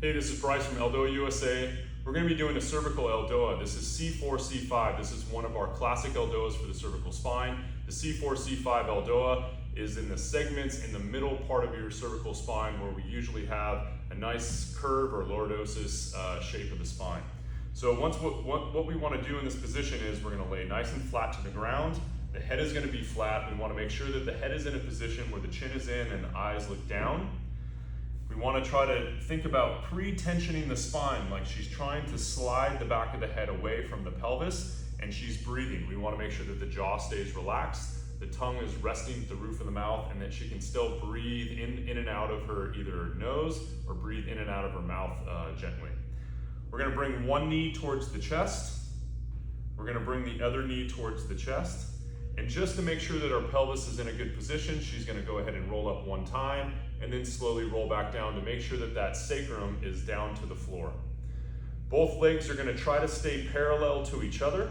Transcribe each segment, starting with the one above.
Hey, this is Bryce from ELDOA USA. We're going to be doing a cervical ELDOA. This is C4, C5. This is one of our classic ELDOAs for the cervical spine. The C4, C5 ELDOA is in the segments in the middle part of your cervical spine where we usually have a nice curve or lordosis shape of the spine. So what we want to do in this position is we're going to lay nice and flat to the ground. The head is going to be flat. We want to make sure that the head is in a position where the chin is in and the eyes look down. We want to try to think about pre-tensioning the spine, like she's trying to slide the back of the head away from the pelvis and she's breathing. We want to make sure that the jaw stays relaxed, the tongue is resting at the roof of the mouth, and that she can still breathe in and out of her either nose or breathe in and out of her mouth gently. We're going to bring one knee towards the chest. We're going to bring the other knee towards the chest. And just to make sure that our pelvis is in a good position, she's going to go ahead and roll up one time and then slowly roll back down to make sure that that sacrum is down to the floor. Both legs are going to try to stay parallel to each other.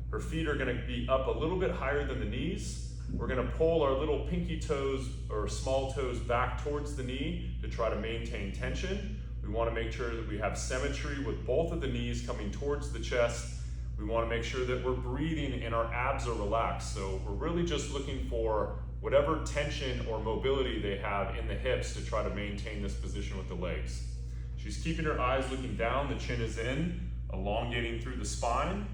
Her feet are going to be up a little bit higher than the knees. We're going to pull our little pinky toes or small toes back towards the knee to try to maintain tension. We want to make sure that we have symmetry with both of the knees coming towards the chest. We want to make sure that we're breathing and our abs are relaxed. So we're really just looking for whatever tension or mobility they have in the hips to try to maintain this position with the legs. She's keeping her eyes looking down, the chin is in, elongating through the spine.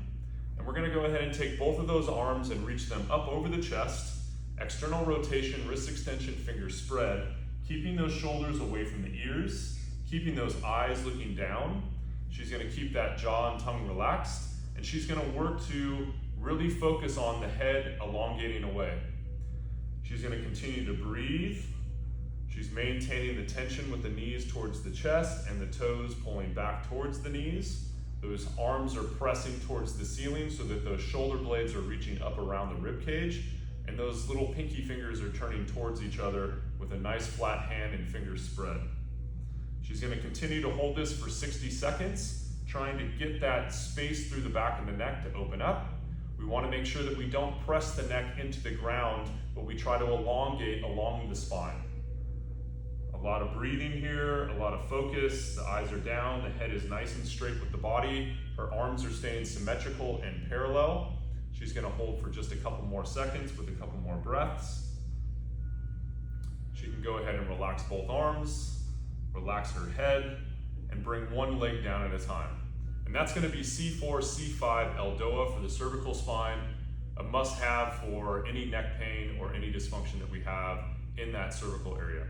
And we're going to go ahead and take both of those arms and reach them up over the chest. External rotation, wrist extension, fingers spread, keeping those shoulders away from the ears, keeping those eyes looking down. She's going to keep that jaw and tongue relaxed. And she's going to work to really focus on the head elongating away. She's going to continue to breathe. She's maintaining the tension with the knees towards the chest and the toes pulling back towards the knees. Those arms are pressing towards the ceiling so that those shoulder blades are reaching up around the rib cage. And those little pinky fingers are turning towards each other with a nice flat hand and fingers spread. She's going to continue to hold this for 60 seconds. Trying to get that space through the back of the neck to open up. We want to make sure that we don't press the neck into the ground, but we try to elongate along the spine. A lot of breathing here, a lot of focus. The eyes are down, the head is nice and straight with the body. Her arms are staying symmetrical and parallel. She's going to hold for just a couple more seconds with a couple more breaths. She can go ahead and relax both arms, relax her head, and bring one leg down at a time. And that's going to be C4, C5 ELDOA for the cervical spine, a must-have for any neck pain or any dysfunction that we have in that cervical area.